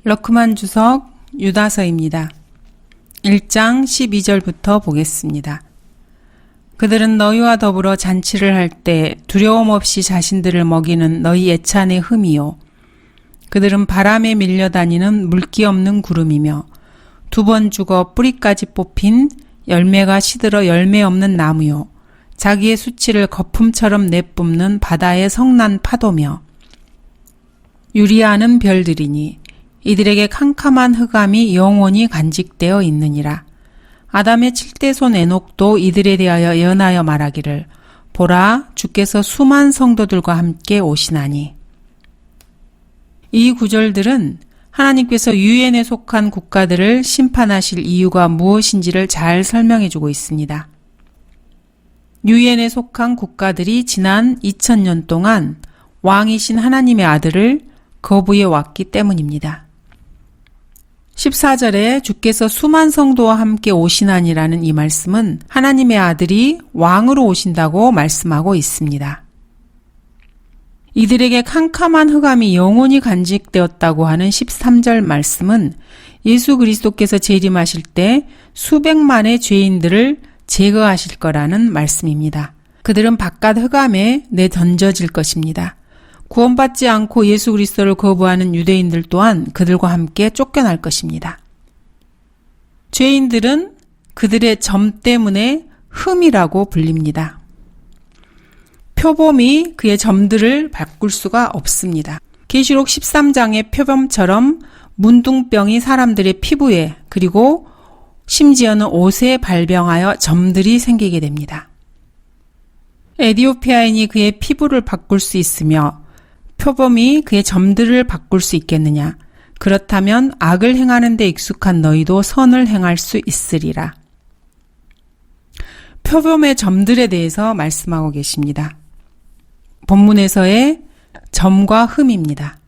러크만 주석 유다서입니다. 1장 12절부터 보겠습니다. 그들은 너희와 더불어 잔치를 할 때 두려움 없이 자신들을 먹이는 너희 예찬의 흠이요. 그들은 바람에 밀려다니는 물기 없는 구름이며 2번 죽어 뿌리까지 뽑힌 열매가 시들어 열매 없는 나무요. 자기의 수치를 거품처럼 내뿜는 바다의 성난 파도며 유리하는 별들이니 이들에게 캄캄한 흑암이 영원히 간직되어 있느니라. 아담의 7대손 에녹도 이들에 대하여 예언하여 말하기를 보라 주께서 수만 성도들과 함께 오시나니. 이 구절들은 하나님께서 유엔에 속한 국가들을 심판하실 이유가 무엇인지를 잘 설명해 주고 있습니다. 유엔에 속한 국가들이 지난 2000년 동안 왕이신 하나님의 아들을 거부해 왔기 때문입니다. 14절에 주께서 수만 성도와 함께 오시나니라는 이 말씀은 하나님의 아들이 왕으로 오신다고 말씀하고 있습니다. 이들에게 캄캄한 흑암이 영원히 간직되었다고 하는 13절 말씀은 예수 그리스도께서 재림하실 때 수백만의 죄인들을 제거하실 거라는 말씀입니다. 그들은 바깥 흑암에 내던져질 것입니다. 구원받지 않고 예수 그리스도를 거부하는 유대인들 또한 그들과 함께 쫓겨날 것입니다. 죄인들은 그들의 점 때문에 흠이라고 불립니다. 표범이 그의 점들을 바꿀 수가 없습니다. 계시록 13장의 표범처럼 문둥병이 사람들의 피부에 그리고 심지어는 옷에 발병하여 점들이 생기게 됩니다. 에디오피아인이 그의 피부를 바꿀 수 있으며 표범이 그의 점들을 바꿀 수 있겠느냐? 그렇다면 악을 행하는 데 익숙한 너희도 선을 행할 수 있으리라. 표범의 점들에 대해서 말씀하고 계십니다. 본문에서의 점과 흠입니다.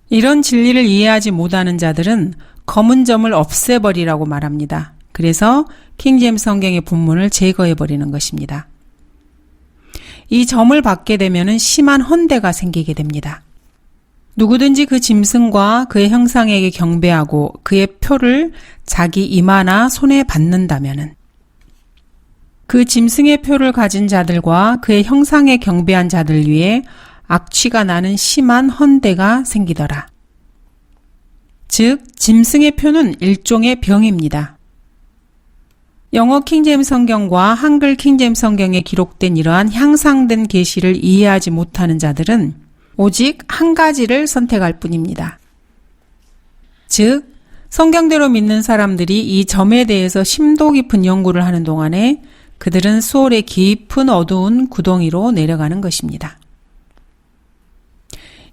이런 진리를 이해하지 못하는 자들은 검은 점을 없애버리라고 말합니다. 그래서 킹제임스 성경의 본문을 제거해버리는 것입니다. 이 점을 받게 되면 심한 헌대가 생기게 됩니다. 누구든지 그 짐승과 그의 형상에게 경배하고 그의 표를 자기 이마나 손에 받는다면 그 짐승의 표를 가진 자들과 그의 형상에 경배한 자들 위에 악취가 나는 심한 헌대가 생기더라. 즉 짐승의 표는 일종의 병입니다. 영어 킹제임스 성경과 한글 킹제임스 성경에 기록된 이러한 향상된 계시를 이해하지 못하는 자들은 오직 한 가지를 선택할 뿐입니다. 즉 성경대로 믿는 사람들이 이 점에 대해서 심도 깊은 연구를 하는 동안에 그들은 소울의 깊은 어두운 구덩이로 내려가는 것입니다.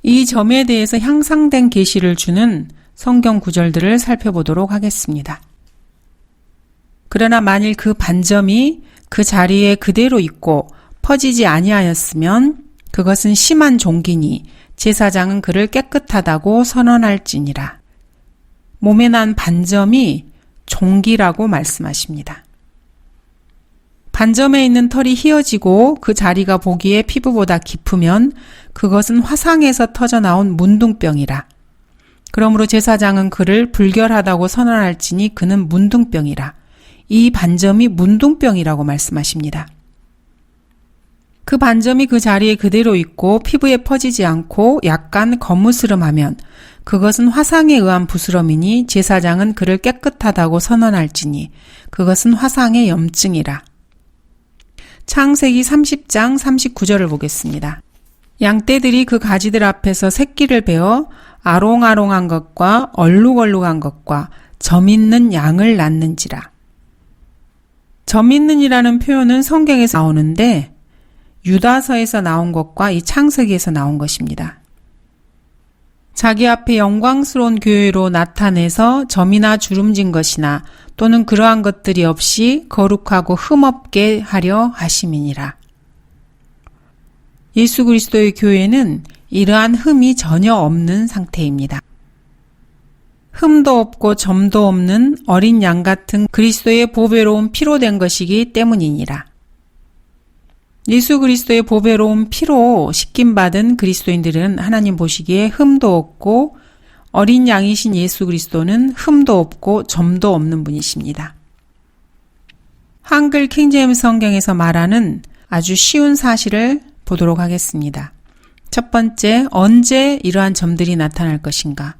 이 점에 대해서 향상된 계시를 주는 성경 구절들을 살펴보도록 하겠습니다. 그러나 만일 그 반점이 그 자리에 그대로 있고 퍼지지 아니하였으면 그것은 심한 종기니 제사장은 그를 깨끗하다고 선언할지니라. 몸에 난 반점이 종기라고 말씀하십니다. 반점에 있는 털이 휘어지고 그 자리가 보기에 피부보다 깊으면 그것은 화상에서 터져나온 문둥병이라. 그러므로 제사장은 그를 불결하다고 선언할지니 그는 문둥병이라. 이 반점이 문둥병이라고 말씀하십니다. 그 반점이 그 자리에 그대로 있고 피부에 퍼지지 않고 약간 거무스름하면 그것은 화상에 의한 부스럼이니 제사장은 그를 깨끗하다고 선언할지니 그것은 화상의 염증이라. 창세기 30장 39절을 보겠습니다. 양떼들이 그 가지들 앞에서 새끼를 베어 아롱아롱한 것과 얼룩얼룩한 것과 점 있는 양을 낳는지라. 점 있는이라는 표현은 성경에서 나오는데 유다서에서 나온 것과 이 창세기에서 나온 것입니다. 자기 앞에 영광스러운 교회로 나타내서 점이나 주름진 것이나 또는 그러한 것들이 없이 거룩하고 흠없게 하려 하심이니라. 예수 그리스도의 교회는 이러한 흠이 전혀 없는 상태입니다. 흠도 없고 점도 없는 어린 양 같은 그리스도의 보배로운 피로 된 것이기 때문이니라. 예수 그리스도의 보배로운 피로 씻김받은 그리스도인들은 하나님 보시기에 흠도 없고 어린 양이신 예수 그리스도는 흠도 없고 점도 없는 분이십니다. 한글 킹제임스 성경에서 말하는 아주 쉬운 사실을 보도록 하겠습니다. 첫 번째, 언제 이러한 점들이 나타날 것인가?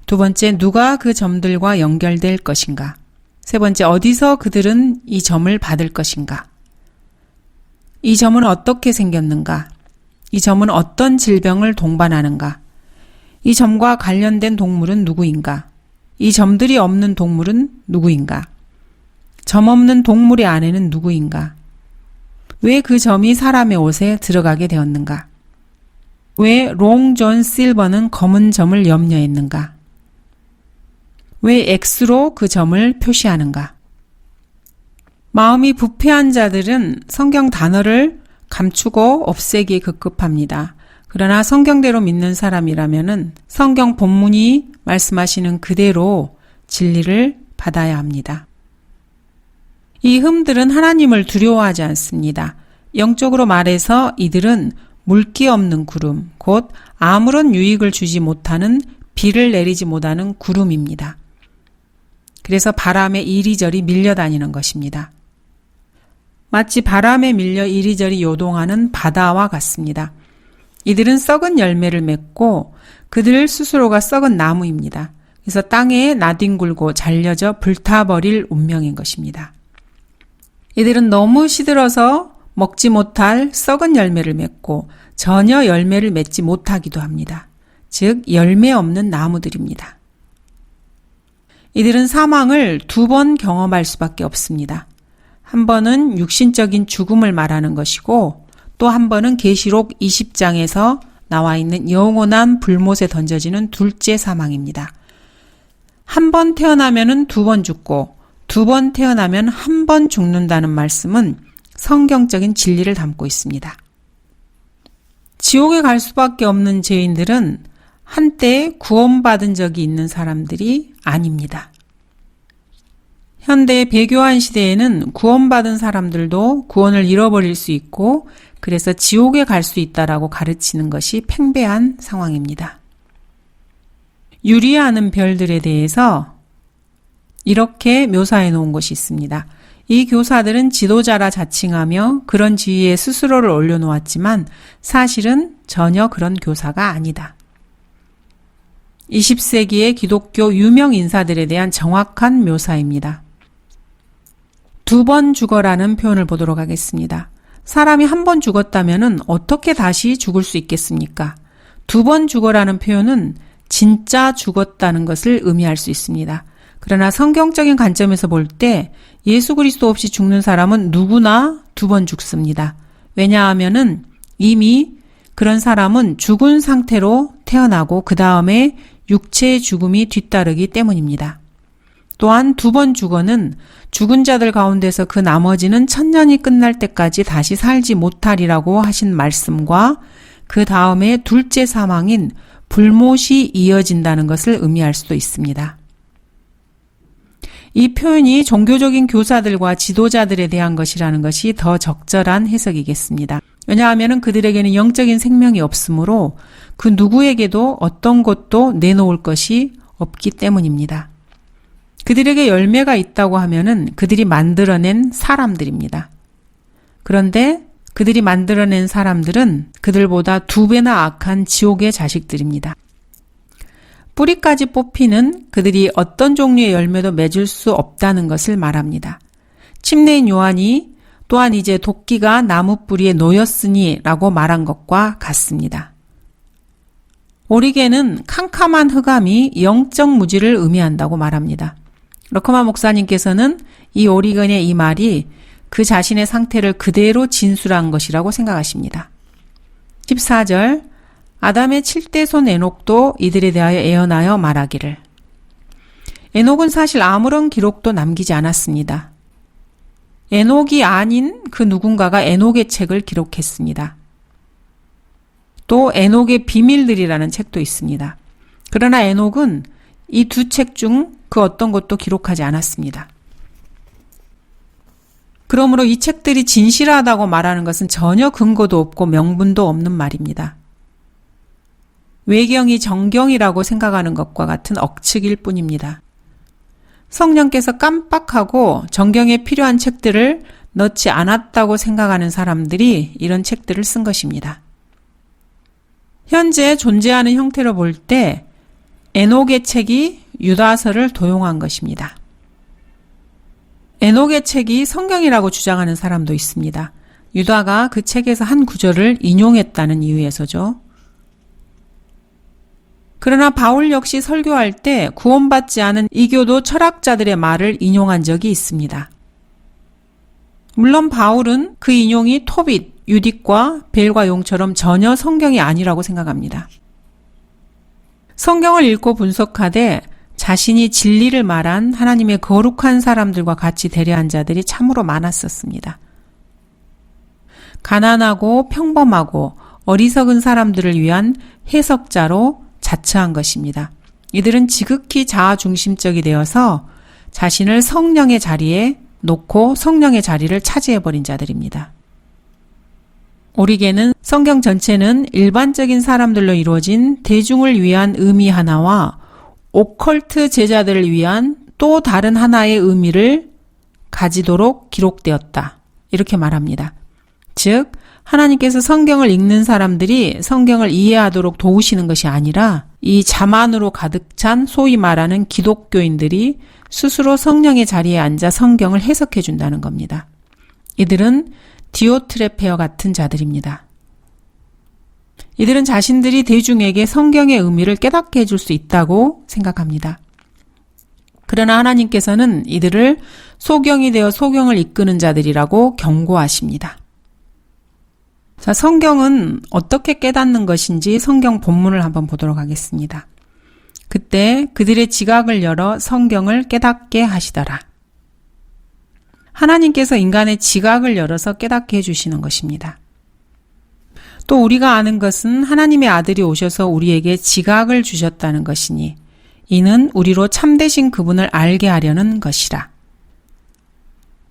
두 번째, 누가 그 점들과 연결될 것인가? 세 번째, 어디서 그들은 이 점을 받을 것인가? 이 점은 어떻게 생겼는가? 이 점은 어떤 질병을 동반하는가? 이 점과 관련된 동물은 누구인가? 이 점들이 없는 동물은 누구인가? 점 없는 동물의 아내는 누구인가? 왜 그 점이 사람의 옷에 들어가게 되었는가? 왜 롱 존 실버는 검은 점을 염려했는가? 왜 X로 그 점을 표시하는가? 마음이 부패한 자들은 성경 단어를 감추고 없애기에 급급합니다. 그러나 성경대로 믿는 사람이라면은 성경 본문이 말씀하시는 그대로 진리를 받아야 합니다. 이 흠들은 하나님을 두려워하지 않습니다. 영적으로 말해서 이들은 물기 없는 구름, 곧 아무런 유익을 주지 못하는 비를 내리지 못하는 구름입니다. 그래서 바람에 이리저리 밀려다니는 것입니다. 마치 바람에 밀려 이리저리 요동하는 바다와 같습니다. 이들은 썩은 열매를 맺고 그들 스스로가 썩은 나무입니다. 그래서 땅에 나뒹굴고 잘려져 불타버릴 운명인 것입니다. 이들은 너무 시들어서 먹지 못할 썩은 열매를 맺고 전혀 열매를 맺지 못하기도 합니다. 즉 열매 없는 나무들입니다. 이들은 사망을 2번 경험할 수밖에 없습니다. 한 번은 육신적인 죽음을 말하는 것이고 또 한 번은 계시록 20장에서 나와 있는 영원한 불못에 던져지는 둘째 사망입니다. 한 번 태어나면은 2번 죽고 2번 태어나면 한 번 죽는다는 말씀은 성경적인 진리를 담고 있습니다. 지옥에 갈 수밖에 없는 죄인들은 한때 구원받은 적이 있는 사람들이 아닙니다. 현대의 배교한 시대에는 구원받은 사람들도 구원을 잃어버릴 수 있고 그래서 지옥에 갈 수 있다라고 가르치는 것이 팽배한 상황입니다. 유리하는 별들에 대해서 이렇게 묘사해 놓은 것이 있습니다. 이 교사들은 지도자라 자칭하며 그런 지위에 스스로를 올려놓았지만 사실은 전혀 그런 교사가 아니다. 20세기의 기독교 유명 인사들에 대한 정확한 묘사입니다. 2번 죽어라는 표현을 보도록 하겠습니다. 사람이 한 번 죽었다면 어떻게 다시 죽을 수 있겠습니까? 2번 죽어라는 표현은 진짜 죽었다는 것을 의미할 수 있습니다. 그러나 성경적인 관점에서 볼 때 예수 그리스도 없이 죽는 사람은 누구나 2번 죽습니다. 왜냐하면은 이미 그런 사람은 죽은 상태로 태어나고 그 다음에 육체의 죽음이 뒤따르기 때문입니다. 또한 2번 죽어는 죽은 자들 가운데서 그 나머지는 천년이 끝날 때까지 다시 살지 못하리라고 하신 말씀과 그 다음에 둘째 사망인 불못이 이어진다는 것을 의미할 수도 있습니다. 이 표현이 종교적인 교사들과 지도자들에 대한 것이라는 것이 더 적절한 해석이겠습니다. 왜냐하면 그들에게는 영적인 생명이 없으므로 그 누구에게도 어떤 것도 내놓을 것이 없기 때문입니다. 그들에게 열매가 있다고 하면은 그들이 만들어낸 사람들입니다. 그런데 그들이 만들어낸 사람들은 그들보다 2배나 악한 지옥의 자식들입니다. 뿌리까지 뽑히는 그들이 어떤 종류의 열매도 맺을 수 없다는 것을 말합니다. 침례인 요한이 또한 이제 도끼가 나무 뿌리에 놓였으니 라고 말한 것과 같습니다. 오리겐은 캄캄한 흑암이 영적 무지를 의미한다고 말합니다. 러커만 목사님께서는 이 오리겐의 이 말이 그 자신의 상태를 그대로 진술한 것이라고 생각하십니다. 14절 아담의 7대손 에녹도 이들에 대하여 예언하여 말하기를. 에녹은 사실 아무런 기록도 남기지 않았습니다. 에녹이 아닌 그 누군가가 에녹의 책을 기록했습니다. 또 에녹의 비밀들이라는 책도 있습니다. 그러나 에녹은 이 2책 중 그 어떤 것도 기록하지 않았습니다. 그러므로 이 책들이 진실하다고 말하는 것은 전혀 근거도 없고 명분도 없는 말입니다. 외경이 정경이라고 생각하는 것과 같은 억측일 뿐입니다. 성령께서 깜빡하고 정경에 필요한 책들을 넣지 않았다고 생각하는 사람들이 이런 책들을 쓴 것입니다. 현재 존재하는 형태로 볼 때 에녹의 책이 유다서를 도용한 것입니다. 에녹의 책이 성경이라고 주장하는 사람도 있습니다. 유다가 그 책에서 한 구절을 인용했다는 이유에서죠. 그러나 바울 역시 설교할 때 구원받지 않은 이교도 철학자들의 말을 인용한 적이 있습니다. 물론 바울은 그 인용이 토빗, 유딕과 벨과 용처럼 전혀 성경이 아니라고 생각합니다. 성경을 읽고 분석하되 자신이 진리를 말한 하나님의 거룩한 사람들과 같이 대려한 자들이 참으로 많았었습니다. 가난하고 평범하고 어리석은 사람들을 위한 해석자로 자처한 것입니다. 이들은 지극히 자아중심적이 되어서 자신을 성령의 자리에 놓고 성령의 자리를 차지해버린 자들입니다. 오리겐은 성경 전체는 일반적인 사람들로 이루어진 대중을 위한 의미 하나와 오컬트 제자들을 위한 또 다른 하나의 의미를 가지도록 기록되었다. 이렇게 말합니다. 즉, 하나님께서 성경을 읽는 사람들이 성경을 이해하도록 도우시는 것이 아니라 이 자만으로 가득 찬 소위 말하는 기독교인들이 스스로 성령의 자리에 앉아 성경을 해석해 준다는 겁니다. 이들은 디오트레페어 같은 자들입니다. 이들은 자신들이 대중에게 성경의 의미를 깨닫게 해줄 수 있다고 생각합니다. 그러나 하나님께서는 이들을 소경이 되어 소경을 이끄는 자들이라고 경고하십니다. 자, 성경은 어떻게 깨닫는 것인지 성경 본문을 한번 보도록 하겠습니다. 그때 그들의 지각을 열어 성경을 깨닫게 하시더라. 하나님께서 인간의 지각을 열어서 깨닫게 해주시는 것입니다. 또 우리가 아는 것은 하나님의 아들이 오셔서 우리에게 지각을 주셨다는 것이니 이는 우리로 참되신 그분을 알게 하려는 것이라.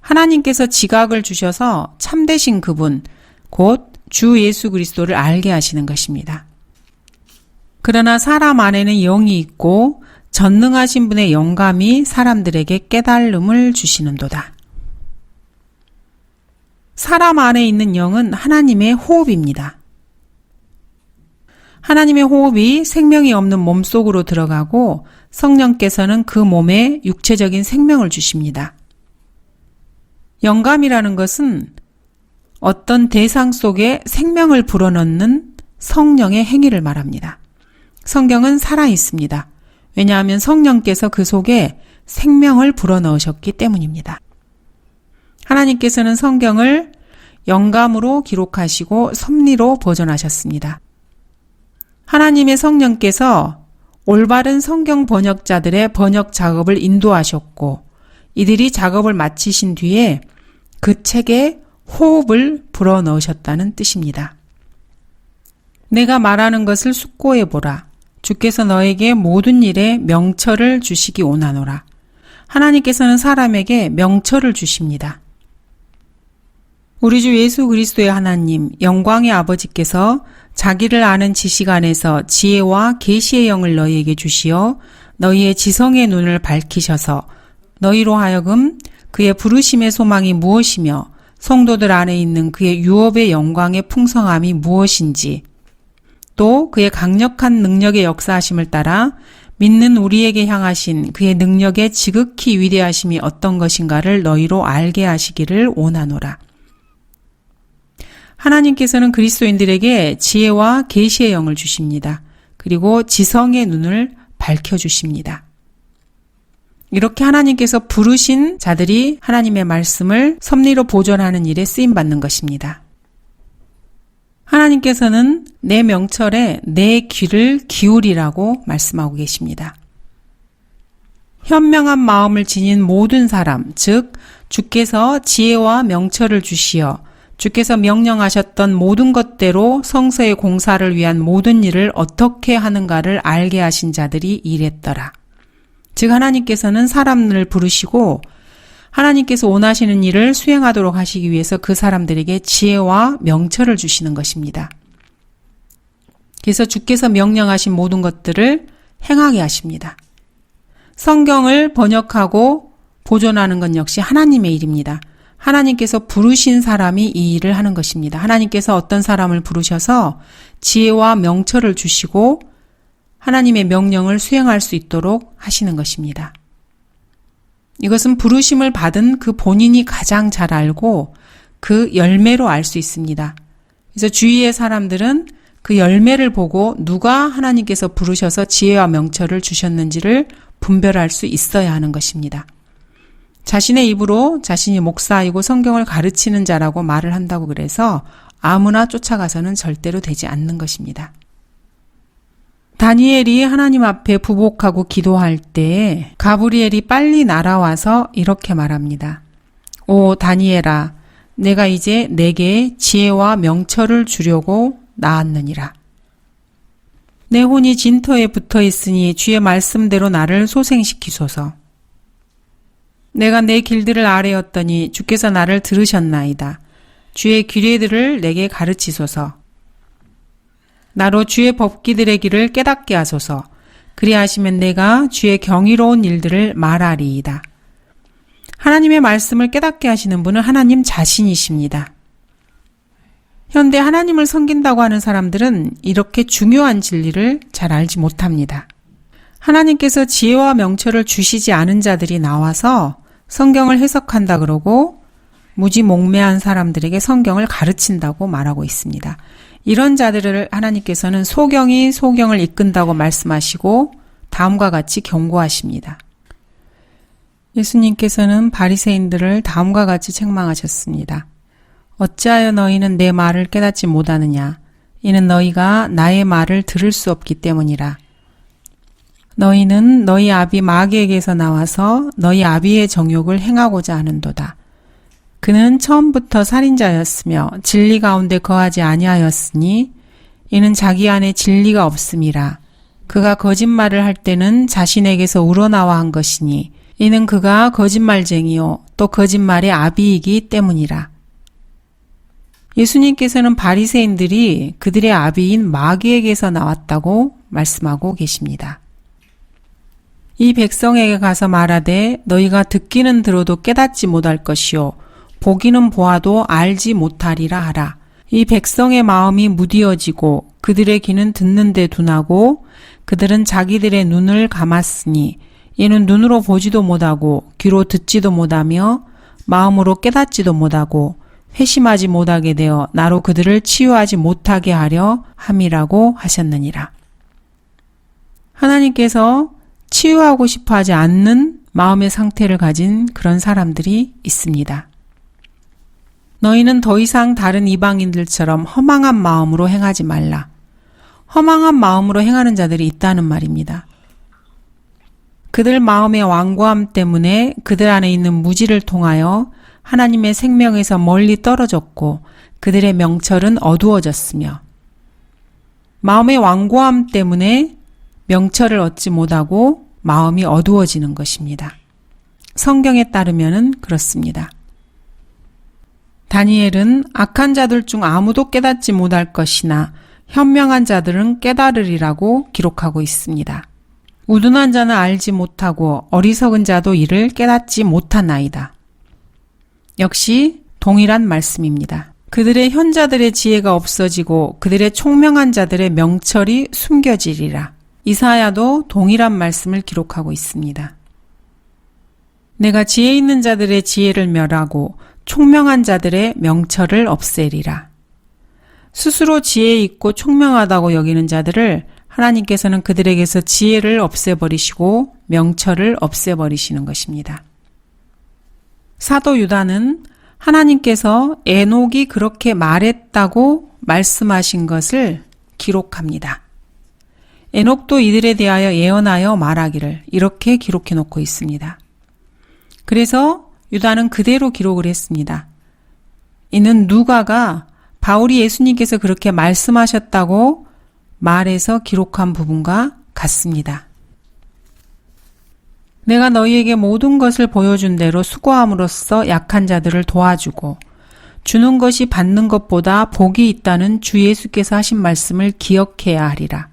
하나님께서 지각을 주셔서 참되신 그분, 곧 주 예수 그리스도를 알게 하시는 것입니다. 그러나 사람 안에는 영이 있고 전능하신 분의 영감이 사람들에게 깨달음을 주시는도다. 사람 안에 있는 영은 하나님의 호흡입니다. 하나님의 호흡이 생명이 없는 몸 속으로 들어가고 성령께서는 그 몸에 육체적인 생명을 주십니다. 영감이라는 것은 어떤 대상 속에 생명을 불어넣는 성령의 행위를 말합니다. 성경은 살아 있습니다. 왜냐하면 성령께서 그 속에 생명을 불어넣으셨기 때문입니다. 하나님께서는 성경을 영감으로 기록하시고 섭리로 보존하셨습니다. 하나님의 성령께서 올바른 성경 번역자들의 번역 작업을 인도하셨고 이들이 작업을 마치신 뒤에 그 책에 호흡을 불어넣으셨다는 뜻입니다. 내가 말하는 것을 숙고해 보라. 주께서 너에게 모든 일에 명철을 주시기 원하노라. 하나님께서는 사람에게 명철을 주십니다. 우리 주 예수 그리스도의 하나님, 영광의 아버지께서 자기를 아는 지식 안에서 지혜와 계시의 영을 너희에게 주시어 너희의 지성의 눈을 밝히셔서 너희로 하여금 그의 부르심의 소망이 무엇이며 성도들 안에 있는 그의 유업의 영광의 풍성함이 무엇인지 또 그의 강력한 능력의 역사하심을 따라 믿는 우리에게 향하신 그의 능력의 지극히 위대하심이 어떤 것인가를 너희로 알게 하시기를 원하노라. 하나님께서는 그리스도인들에게 지혜와 계시의 영을 주십니다. 그리고 지성의 눈을 밝혀주십니다. 이렇게 하나님께서 부르신 자들이 하나님의 말씀을 섭리로 보존하는 일에 쓰임받는 것입니다. 하나님께서는 내 명철에 내 귀를 기울이라고 말씀하고 계십니다. 현명한 마음을 지닌 모든 사람, 즉 주께서 지혜와 명철을 주시어 주께서 명령하셨던 모든 것대로 성서의 공사를 위한 모든 일을 어떻게 하는가를 알게 하신 자들이 이랬더라. 즉 하나님께서는 사람을 부르시고 하나님께서 원하시는 일을 수행하도록 하시기 위해서 그 사람들에게 지혜와 명철을 주시는 것입니다. 그래서 주께서 명령하신 모든 것들을 행하게 하십니다. 성경을 번역하고 보존하는 건 역시 하나님의 일입니다. 하나님께서 부르신 사람이 이 일을 하는 것입니다. 하나님께서 어떤 사람을 부르셔서 지혜와 명철을 주시고 하나님의 명령을 수행할 수 있도록 하시는 것입니다. 이것은 부르심을 받은 그 본인이 가장 잘 알고 그 열매로 알 수 있습니다. 그래서 주위의 사람들은 그 열매를 보고 누가 하나님께서 부르셔서 지혜와 명철을 주셨는지를 분별할 수 있어야 하는 것입니다. 자신의 입으로 자신이 목사이고 성경을 가르치는 자라고 말을 한다고 그래서 아무나 쫓아가서는 절대로 되지 않는 것입니다. 다니엘이 하나님 앞에 부복하고 기도할 때 가브리엘이 빨리 날아와서 이렇게 말합니다. 오 다니엘아, 내가 이제 내게 지혜와 명철을 주려고 나왔느니라. 내 혼이 진터에 붙어 있으니 주의 말씀대로 나를 소생시키소서. 내가 내 길들을 아뢰었더니 주께서 나를 들으셨나이다. 주의 규례들을 내게 가르치소서. 나로 주의 법기들의 길을 깨닫게 하소서. 그리하시면 내가 주의 경이로운 일들을 말하리이다. 하나님의 말씀을 깨닫게 하시는 분은 하나님 자신이십니다. 현대 하나님을 섬긴다고 하는 사람들은 이렇게 중요한 진리를 잘 알지 못합니다. 하나님께서 지혜와 명철을 주시지 않은 자들이 나와서 성경을 해석한다 그러고 무지몽매한 사람들에게 성경을 가르친다고 말하고 있습니다. 이런 자들을 하나님께서는 소경이 소경을 이끈다고 말씀하시고 다음과 같이 경고하십니다. 예수님께서는 바리새인들을 다음과 같이 책망하셨습니다. 어찌하여 너희는 내 말을 깨닫지 못하느냐? 이는 너희가 나의 말을 들을 수 없기 때문이라. 너희는 너희 아비 마귀에게서 나와서 너희 아비의 정욕을 행하고자 하는도다. 그는 처음부터 살인자였으며 진리 가운데 거하지 아니하였으니 이는 자기 안에 진리가 없음이라. 그가 거짓말을 할 때는 자신에게서 우러나와 한 것이니 이는 그가 거짓말쟁이요 또 거짓말의 아비이기 때문이라. 예수님께서는 바리새인들이 그들의 아비인 마귀에게서 나왔다고 말씀하고 계십니다. 이 백성에게 가서 말하되 너희가 듣기는 들어도 깨닫지 못할 것이요 보기는 보아도 알지 못하리라 하라. 이 백성의 마음이 무디어지고 그들의 귀는 듣는데 둔하고 그들은 자기들의 눈을 감았으니 이는 눈으로 보지도 못하고 귀로 듣지도 못하며 마음으로 깨닫지도 못하고 회심하지 못하게 되어 나로 그들을 치유하지 못하게 하려 함이라고 하셨느니라. 하나님께서 치유하고 싶어 하지 않는 마음의 상태를 가진 그런 사람들이 있습니다. 너희는 더 이상 다른 이방인들처럼 허망한 마음으로 행하지 말라. 허망한 마음으로 행하는 자들이 있다는 말입니다. 그들 마음의 완고함 때문에 그들 안에 있는 무지를 통하여 하나님의 생명에서 멀리 떨어졌고 그들의 명철은 어두워졌으며 마음의 완고함 때문에 명철을 얻지 못하고 마음이 어두워지는 것입니다. 성경에 따르면 그렇습니다. 다니엘은 악한 자들 중 아무도 깨닫지 못할 것이나 현명한 자들은 깨달으리라고 기록하고 있습니다. 우둔한 자는 알지 못하고 어리석은 자도 이를 깨닫지 못하나이다. 역시 동일한 말씀입니다. 그들의 현자들의 지혜가 없어지고 그들의 총명한 자들의 명철이 숨겨지리라. 이사야도 동일한 말씀을 기록하고 있습니다. 내가 지혜 있는 자들의 지혜를 멸하고 총명한 자들의 명철을 없애리라. 스스로 지혜 있고 총명하다고 여기는 자들을 하나님께서는 그들에게서 지혜를 없애버리시고 명철을 없애버리시는 것입니다. 사도 유다는 하나님께서 에녹이 그렇게 말했다고 말씀하신 것을 기록합니다. 에녹도 이들에 대하여 예언하여 말하기를 이렇게 기록해 놓고 있습니다. 그래서 유다는 그대로 기록을 했습니다. 이는 누가가 바울이 예수님께서 그렇게 말씀하셨다고 말해서 기록한 부분과 같습니다. 내가 너희에게 모든 것을 보여준 대로 수고함으로써 약한 자들을 도와주고 주는 것이 받는 것보다 복이 있다는 주 예수께서 하신 말씀을 기억해야 하리라.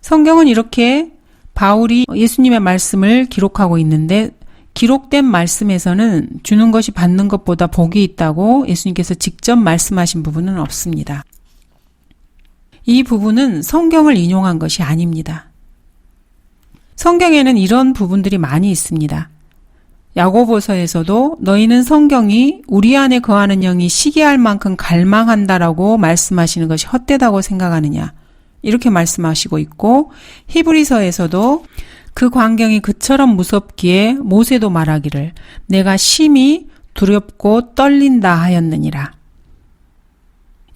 성경은 이렇게 바울이 예수님의 말씀을 기록하고 있는데 기록된 말씀에서는 주는 것이 받는 것보다 복이 있다고 예수님께서 직접 말씀하신 부분은 없습니다. 이 부분은 성경을 인용한 것이 아닙니다. 성경에는 이런 부분들이 많이 있습니다. 야고보서에서도 너희는 성경이 우리 안에 거하는 영이 시기할 만큼 갈망한다라고 말씀하시는 것이 헛되다고 생각하느냐 이렇게 말씀하시고 있고 히브리서에서도 그 광경이 그처럼 무섭기에 모세도 말하기를 내가 심히 두렵고 떨린다 하였느니라.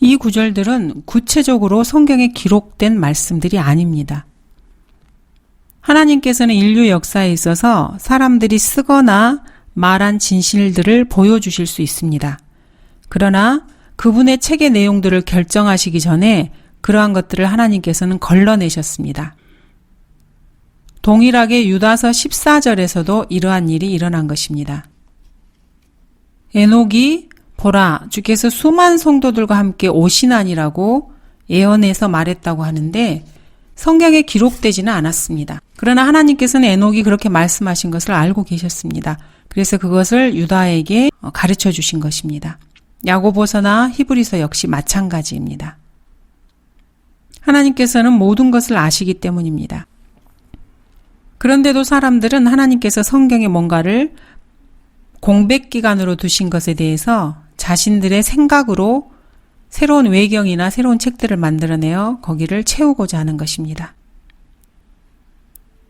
이 구절들은 구체적으로 성경에 기록된 말씀들이 아닙니다. 하나님께서는 인류 역사에 있어서 사람들이 쓰거나 말한 진실들을 보여주실 수 있습니다. 그러나 그분의 책의 내용들을 결정하시기 전에 그러한 것들을 하나님께서는 걸러내셨습니다. 동일하게 유다서 14절에서도 이러한 일이 일어난 것입니다. 에녹이 보라 주께서 수많은 성도들과 함께 오시나니라고 예언해서 말했다고 하는데 성경에 기록되지는 않았습니다. 그러나 하나님께서는 에녹이 그렇게 말씀하신 것을 알고 계셨습니다. 그래서 그것을 유다에게 가르쳐 주신 것입니다. 야고보서나 히브리서 역시 마찬가지입니다. 하나님께서는 모든 것을 아시기 때문입니다. 그런데도 사람들은 하나님께서 성경에 뭔가를 공백기간으로 두신 것에 대해서 자신들의 생각으로 새로운 외경이나 새로운 책들을 만들어내어 거기를 채우고자 하는 것입니다.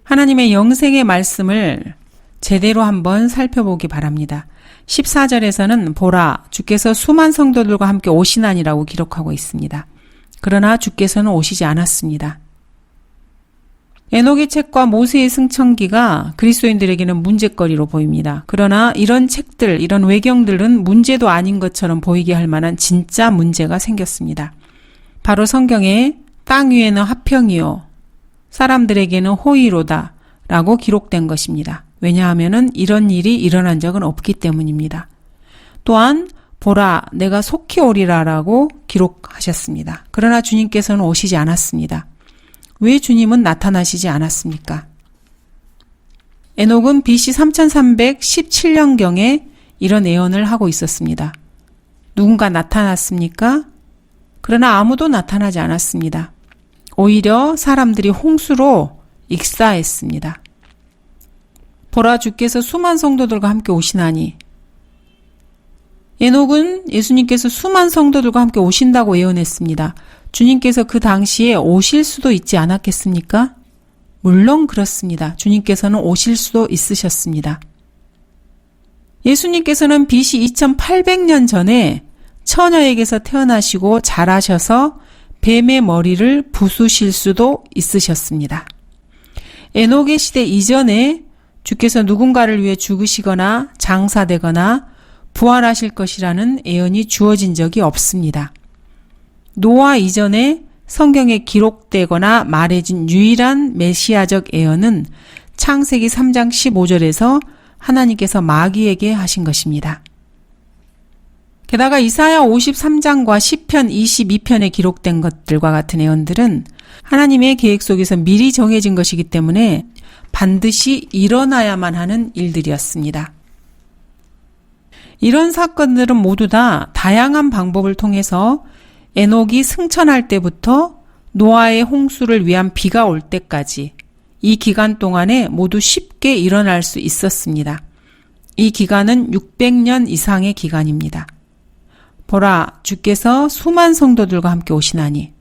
하나님의 영생의 말씀을 제대로 한번 살펴보기 바랍니다. 14절에서는 보라 주께서 수많은 성도들과 함께 오시나니라고 기록하고 있습니다. 그러나 주께서는 오시지 않았습니다. 에녹의 책과 모세의 승천기가 그리스도인들에게는 문제거리로 보입니다. 그러나 이런 책들, 이런 외경들은 문제도 아닌 것처럼 보이게 할 만한 진짜 문제가 생겼습니다. 바로 성경에 땅 위에는 화평이요 사람들에게는 호의로다 라고 기록된 것입니다. 왜냐하면 이런 일이 일어난 적은 없기 때문입니다. 또한 보라 내가 속히 오리라 라고 기록하셨습니다. 그러나 주님께서는 오시지 않았습니다. 왜 주님은 나타나시지 않았습니까? 에녹은 BC 3317년경에 이런 예언을 하고 있었습니다. 누군가 나타났습니까? 그러나 아무도 나타나지 않았습니다. 오히려 사람들이 홍수로 익사했습니다. 보라 주께서 수많은 성도들과 함께 오시나니 에녹은 예수님께서 수많은 성도들과 함께 오신다고 예언했습니다. 주님께서 그 당시에 오실 수도 있지 않았겠습니까? 물론 그렇습니다. 주님께서는 오실 수도 있으셨습니다. 예수님께서는 BC 2800년 전에 처녀에게서 태어나시고 자라셔서 뱀의 머리를 부수실 수도 있으셨습니다. 에녹의 시대 이전에 주께서 누군가를 위해 죽으시거나 장사되거나 부활하실 것이라는 예언이 주어진 적이 없습니다. 노아 이전에 성경에 기록되거나 말해진 유일한 메시아적 예언은 창세기 3장 15절에서 하나님께서 마귀에게 하신 것입니다. 게다가 이사야 53장과 시편 22편에 기록된 것들과 같은 예언들은 하나님의 계획 속에서 미리 정해진 것이기 때문에 반드시 일어나야만 하는 일들이었습니다. 이런 사건들은 모두 다 다양한 방법을 통해서 에녹이 승천할 때부터 노아의 홍수를 위한 비가 올 때까지 이 기간 동안에 모두 쉽게 일어날 수 있었습니다. 이 기간은 600년 이상의 기간입니다. 보라, 주께서 수많은 성도들과 함께 오시나니.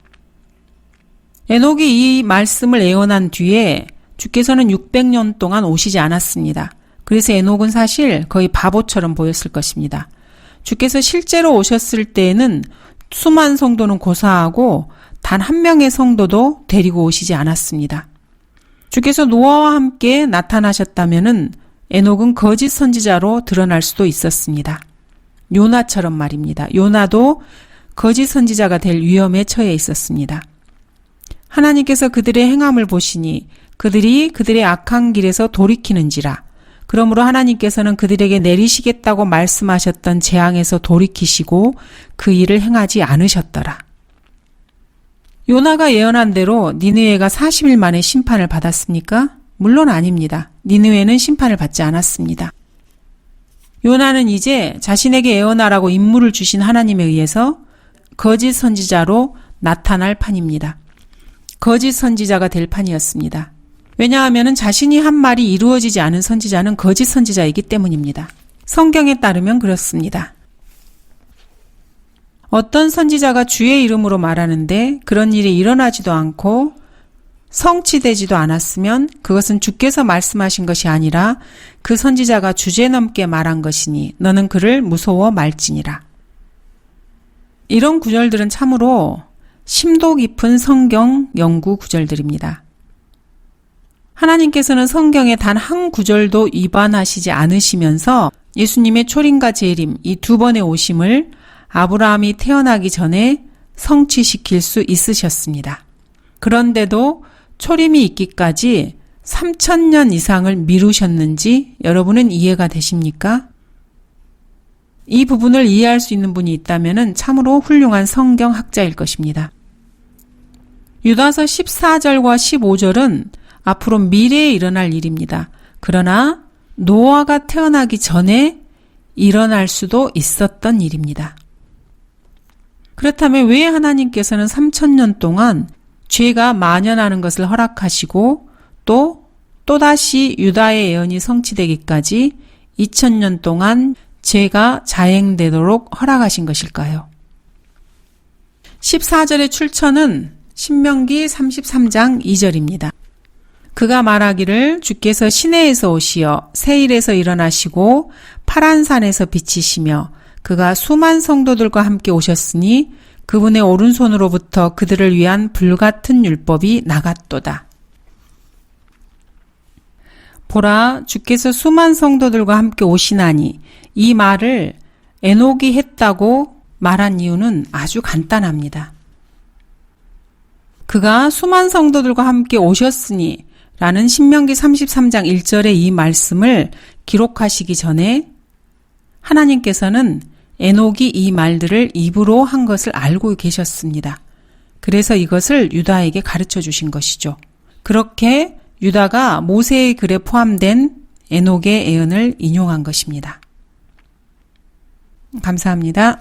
에녹이 이 말씀을 예언한 뒤에 주께서는 600년 동안 오시지 않았습니다. 그래서 에녹은 사실 거의 바보처럼 보였을 것입니다. 주께서 실제로 오셨을 때에는 수많은 성도는 고사하고 단 한 명의 성도도 데리고 오시지 않았습니다. 주께서 노아와 함께 나타나셨다면은 에녹은 거짓 선지자로 드러날 수도 있었습니다. 요나처럼 말입니다. 요나도 거짓 선지자가 될 위험에 처해 있었습니다. 하나님께서 그들의 행함을 보시니 그들이 그들의 악한 길에서 돌이키는지라 그러므로 하나님께서는 그들에게 내리시겠다고 말씀하셨던 재앙에서 돌이키시고 그 일을 행하지 않으셨더라. 요나가 예언한 대로 니느웨가 40일 만에 심판을 받았습니까? 물론 아닙니다. 니느웨는 심판을 받지 않았습니다. 요나는 이제 자신에게 예언하라고 임무를 주신 하나님에 의해서 거짓 선지자로 나타날 판입니다. 거짓 선지자가 될 판이었습니다. 왜냐하면 자신이 한 말이 이루어지지 않은 선지자는 거짓 선지자이기 때문입니다. 성경에 따르면 그렇습니다. 어떤 선지자가 주의 이름으로 말하는데 그런 일이 일어나지도 않고 성취되지도 않았으면 그것은 주께서 말씀하신 것이 아니라 그 선지자가 주제넘게 말한 것이니 너는 그를 무서워 말지니라. 이런 구절들은 참으로 심도 깊은 성경 연구 구절들입니다. 하나님께서는 성경의 단 한 구절도 위반하시지 않으시면서 예수님의 초림과 재림 이 두 번의 오심을 아브라함이 태어나기 전에 성취시킬 수 있으셨습니다. 그런데도 초림이 있기까지 3000년 이상을 미루셨는지 여러분은 이해가 되십니까? 이 부분을 이해할 수 있는 분이 있다면 참으로 훌륭한 성경학자일 것입니다. 유다서 14절과 15절은 앞으로 미래에 일어날 일입니다. 그러나 노아가 태어나기 전에 일어날 수도 있었던 일입니다. 그렇다면 왜 하나님께서는 3000년 동안 죄가 만연하는 것을 허락하시고 또다시 유다의 예언이 성취되기까지 2000년 동안 죄가 자행되도록 허락하신 것일까요? 14절의 출처는 신명기 33장 2절입니다. 그가 말하기를 주께서 시내에서 오시어 세일에서 일어나시고 파란 산에서 비치시며 그가 수만 성도들과 함께 오셨으니 그분의 오른손으로부터 그들을 위한 불같은 율법이 나갔도다. 보라, 주께서 수만 성도들과 함께 오시나니 이 말을 에녹이 했다고 말한 이유는 아주 간단합니다. 그가 수만 성도들과 함께 오셨으니 라는 신명기 33장 1절의 이 말씀을 기록하시기 전에 하나님께서는 에녹이 이 말들을 입으로 한 것을 알고 계셨습니다. 그래서 이것을 유다에게 가르쳐 주신 것이죠. 그렇게 유다가 모세의 글에 포함된 에녹의 예언을 인용한 것입니다. 감사합니다.